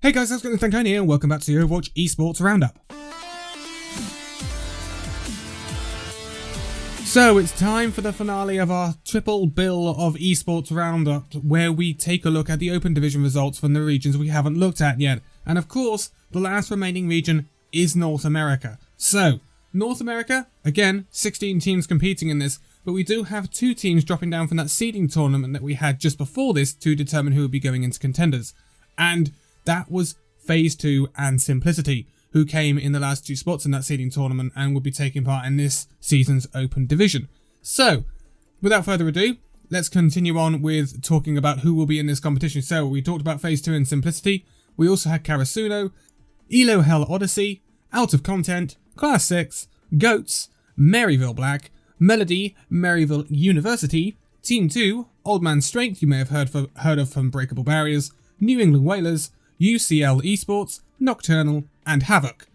Hey guys, how's it going? Danconia and welcome back to the Overwatch Esports Roundup. So it's time for the finale of our triple bill of Esports Roundup, where we take a look at the Open Division results from the regions we haven't looked at yet. And of course, the last remaining region is North America. So, North America, again, 16 teams competing in this, but we do have 2 teams dropping down from that seeding tournament that we had just before this to determine who would be going into Contenders. And that was Phase 2 and Simplicity, who came in the last 2 spots in that seeding tournament and will be taking part in this season's Open Division. So, without further ado, let's continue on with talking about who will be in this competition. So, we talked about Phase 2 and Simplicity. We also had Karasuno, Elo Hell Odyssey, Out of Content, Class 6, Goats, Maryville Black, Melody, Maryville University, Team 2, Old Man Strength, you may have heard of from Breakable Barriers, New England Whalers, UCL Esports, Nocturnal, and Havoc.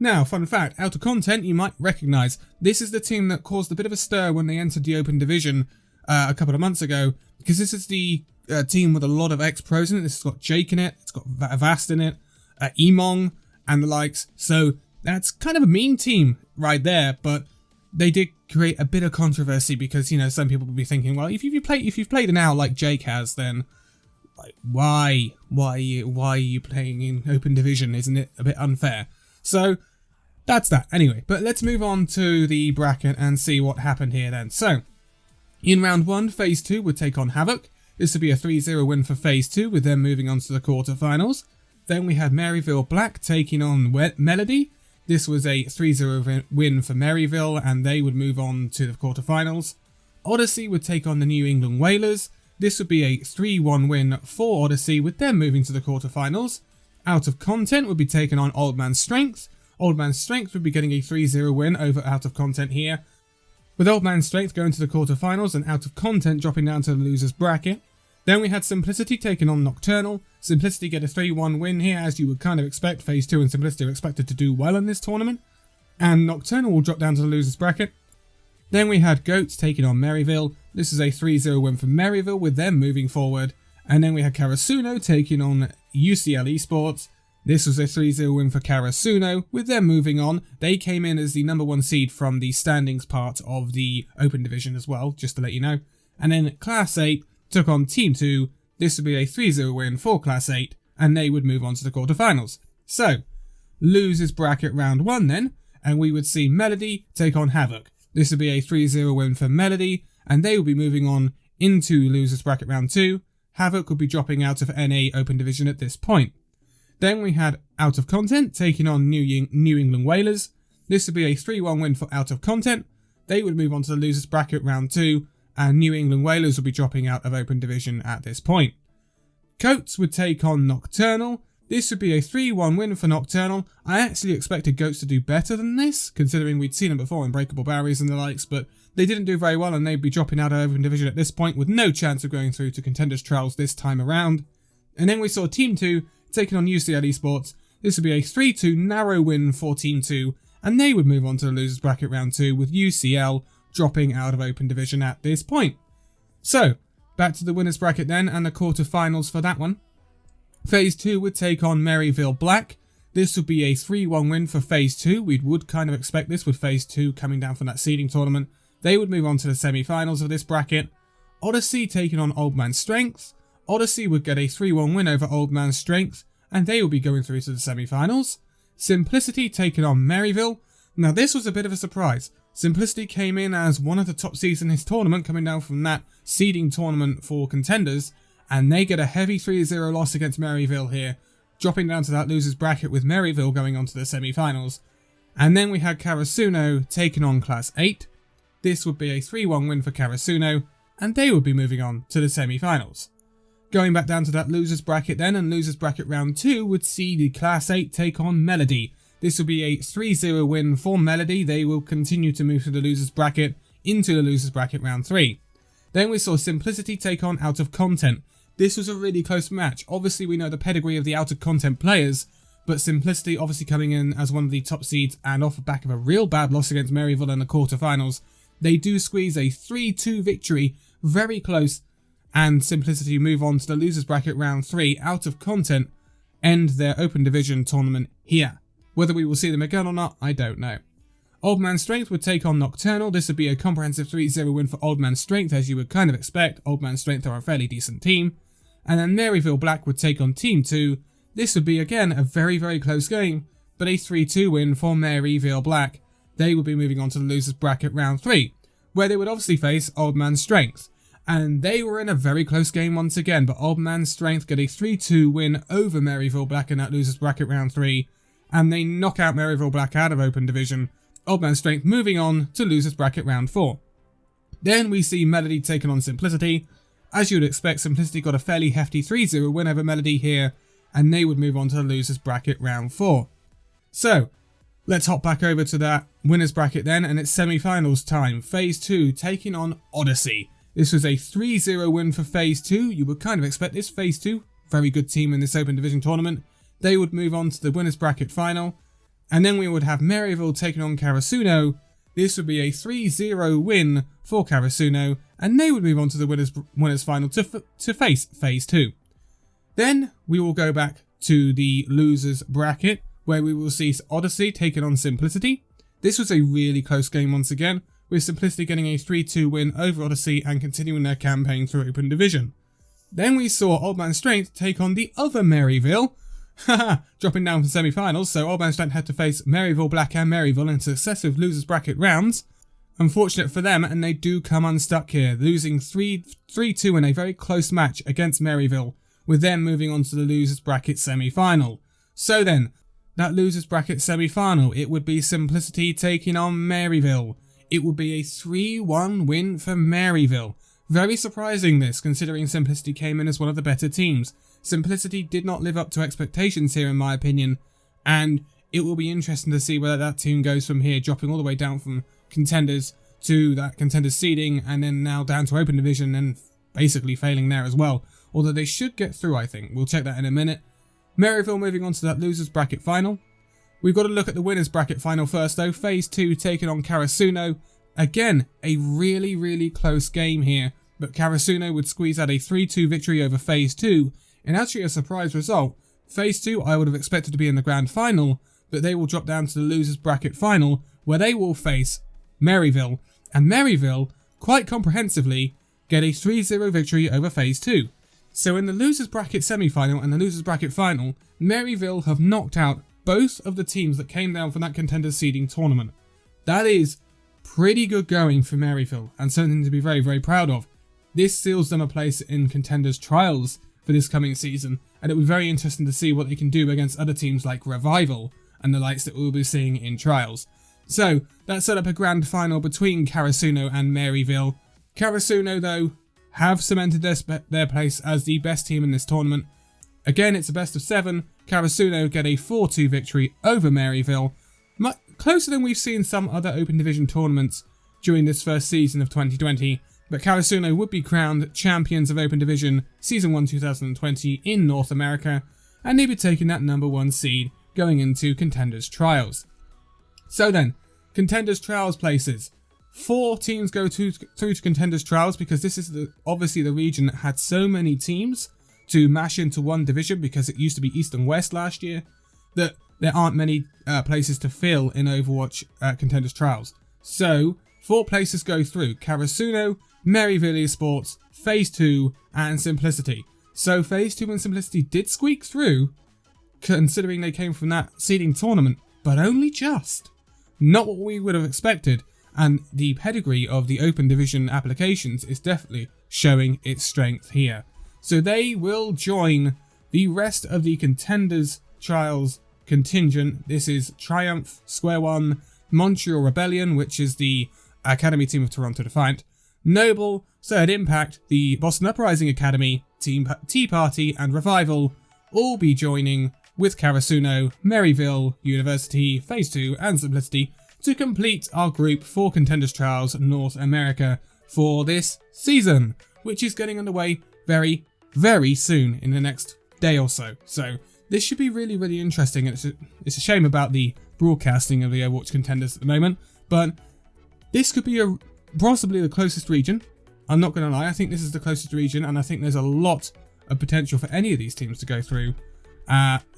Now, fun fact, Out of Content you might recognise. This is the team that caused a bit of a stir when they entered the Open Division a couple of months ago, because this is the team with a lot of ex-pros in it. This has got Jake in it, it's got Vast in it, Emong, and the likes. So that's kind of a mean team right there, but they did create a bit of controversy because, you know, some people will be thinking, well, if you've played an owl like Jake has, then like, why are you playing in Open Division? Isn't it a bit unfair? So that's that. Anyway, but let's move on to the bracket and see what happened here then. So in round 1, Phase 2 would take on Havoc. This would be a 3-0 win for Phase 2, with them moving on to the quarterfinals. Then we had Maryville Black taking on Melody. This was a 3-0 win for Maryville, and they would move on to the quarterfinals. Odyssey would take on the New England Whalers. This would be a 3-1 win for Odyssey, with them moving to the quarterfinals. Out of Content would be taking on Old Man Strength. Old Man Strength would be getting a 3-0 win over Out of Content here, with Old Man Strength going to the quarterfinals and Out of Content dropping down to the losers bracket. Then we had Simplicity taking on Nocturnal. Simplicity get a 3-1 win here, as you would kind of expect. Phase 2 and Simplicity are expected to do well in this tournament, and Nocturnal will drop down to the losers bracket. Then we had Goats taking on Maryville. This is a 3-0 win for Maryville, with them moving forward. And then we had Karasuno taking on UCL Esports. This was a 3-0 win for Karasuno, with them moving on. They came in as the number 1 seed from the standings part of the Open Division as well, just to let you know. And then Class 8 took on Team 2. This would be a 3-0 win for Class 8, and they would move on to the quarterfinals. So, losers bracket round 1 then, and we would see Melody take on Havoc. This would be a 3-0 win for Melody, and they will be moving on into losers bracket round 2. Havoc would be dropping out of NA Open Division at this point. Then we had Out of Content taking on New England Whalers. This would be a 3-1 win for Out of Content. They would move on to the losers bracket round 2, and New England Whalers will be dropping out of Open Division at this point. Goats would take on Nocturnal. This would be a 3-1 win for Nocturnal. I actually expected Goats to do better than this, considering we'd seen them before in Breakable Barriers and the likes, but they didn't do very well, and they'd be dropping out of Open Division at this point with no chance of going through to Contenders Trials this time around. And then we saw Team 2 taking on UCL Esports. This would be a 3-2 narrow win for Team 2, and they would move on to the losers bracket round 2, with UCL dropping out of Open Division at this point. So, back to the winners bracket then, and the quarterfinals for that one. Phase 2 would take on Maryville Black. This would be a 3-1 win for Phase 2. We would kind of expect this with Phase 2 coming down from that seeding tournament. They would move on to the semi-finals of this bracket. Odyssey taking on Old Man Strength. Odyssey would get a 3-1 win over Old Man Strength, and they will be going through to the semi-finals. Simplicity taking on Maryville. Now this was a bit of a surprise. Simplicity came in as one of the top seeds in this tournament, coming down from that seeding tournament for Contenders, and they get a heavy 3-0 loss against Maryville here, dropping down to that losers bracket with Maryville going on to the semi-finals. And then we had Karasuno taking on Class 8. This would be a 3-1 win for Karasuno, and they would be moving on to the semi-finals. Going back down to that losers bracket then, and losers bracket round 2 would see the Class 8 take on Melody. This will be a 3-0 win for Melody. They will continue to move to the losers bracket into the losers bracket round 3. Then we saw Simplicity take on Out of Content. This was a really close match. Obviously we know the pedigree of the Out of Content players, but Simplicity obviously coming in as one of the top seeds, and off the back of a real bad loss against Maryville in the quarterfinals, they do squeeze a 3-2 victory, very close, and Simplicity move on to the losers bracket round 3. Out of Content end their Open Division tournament here. Whether we will see them again or not, I don't know. Old Man Strength would take on Nocturnal. This would be a comprehensive 3-0 win for Old Man Strength, as you would kind of expect. Old Man Strength are a fairly decent team. And then Maryville Black would take on Team 2. This would be, again, a very, very close game, but a 3-2 win for Maryville Black. They would be moving on to the losers bracket round 3, where they would obviously face Old Man Strength. And they were in a very close game once again, but Old Man Strength get a 3-2 win over Maryville Black in that losers bracket round 3, and they knock out Maryville Black out of Open Division. Old Man Strength moving on to losers bracket round 4. Then we see Melody taking on Simplicity. As you would expect, Simplicity got a fairly hefty 3-0 win over Melody here, and they would move on to the losers bracket round 4. So, let's hop back over to that winners bracket then, and it's semi-finals time. Phase 2 taking on Odyssey. This was a 3-0 win for Phase 2. You would kind of expect this. Phase 2, very good team in this Open Division tournament. They would move on to the winners bracket final. And then we would have Maryville taking on Karasuno. This would be a 3-0 win for Karasuno, and they would move on to the winners final to face Phase 2. Then we will go back to the losers bracket, where we will see Odyssey taking on Simplicity. This was a really close game once again, with Simplicity getting a 3-2 win over Odyssey and continuing their campaign through Open Division. Then we saw Old Man Strength take on the other Maryville, dropping down from semi-finals, so Old Man Strength had to face Maryville Black and Maryville in successive losers bracket rounds. Unfortunate for them, and they do come unstuck here, losing 3-2 in a very close match against Maryville, with them moving on to the losers bracket semi-final. So then, that losers bracket semi-final, it would be Simplicity taking on Maryville. It would be a 3-1 win for Maryville. Very surprising this, considering Simplicity came in as one of the better teams. Simplicity did not live up to expectations here in my opinion, and it will be interesting to see whether that team goes from here, dropping all the way down from Contenders to that Contenders seeding, and then now down to Open Division and basically failing there as well. Although they should get through, I think. We'll check that in a minute. Maryville moving on to that losers bracket final. We've got to look at the winners bracket final first though. Phase 2 taking on Karasuno. Again, a really, really close game here, but Karasuno would squeeze out a 3-2 victory over Phase 2. And actually a surprise result. Phase 2 I would have expected to be in the grand final, but they will drop down to the losers bracket final, where they will face Maryville. And Maryville, quite comprehensively, get a 3-0 victory over Phase 2. So in the losers bracket semi-final and the losers bracket final, Maryville have knocked out both of the teams that came down from that Contenders seeding tournament. That is pretty good going for Maryville, and something to be very, very proud of. This seals them a place in Contenders Trials for this coming season, and it will be very interesting to see what they can do against other teams like Revival and the likes that we'll be seeing in Trials. So, that set up a grand final between Karasuno and Maryville. Karasuno, though, have cemented their place as the best team in this tournament. Again, it's a best of 7. Karasuno get a 4-2 victory over Maryville, much closer than we've seen some other Open Division tournaments during this first season of 2020. But Karasuno would be crowned champions of Open Division Season 1 2020 in North America, and they'd be taking that number 1 seed going into Contenders Trials. So then, Contenders Trials places. 4 teams go through to Contenders Trials because this is obviously the region that had so many teams to mash into one division, because it used to be East and West last year, that there aren't many places to fill in Overwatch Contenders Trials. So, 4 places go through: Karasuno, Maryville Esports, Phase 2, and Simplicity. So Phase 2 and Simplicity did squeak through, considering they came from that seeding tournament, but only just. Not what we would have expected, and the pedigree of the Open Division applications is definitely showing its strength here. So they will join the rest of the Contenders Trials contingent. This is Triumph, Square One, Montreal Rebellion, which is the Academy team of Toronto Defiant, Noble, Third Impact, the Boston Uprising Academy, Tea Party, and Revival all be joining with Karasuno, Maryville University, Phase 2, and Simplicity to complete our group for Contenders Trials North America for this season, which is getting underway very, very soon in the next day or so. So this should be really, really interesting. It's a shame about the broadcasting of the Overwatch Contenders at the moment, but this could be possibly the closest region. I'm not going to lie, I think this is the closest region, and I think there's a lot of potential for any of these teams to go through.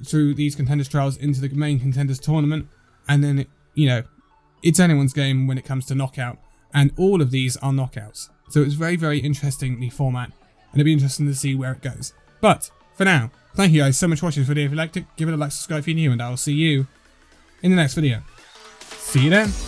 through these Contenders Trials into the main Contenders tournament, and then, you know, it's anyone's game when it comes to knockout, and all of these are knockouts. So it's very, very interesting, the format, and it'll be interesting to see where it goes. But for now, thank you guys so much for watching this video. If you liked it, give it a like, subscribe if you're new, and I'll see you in the next video. See you then.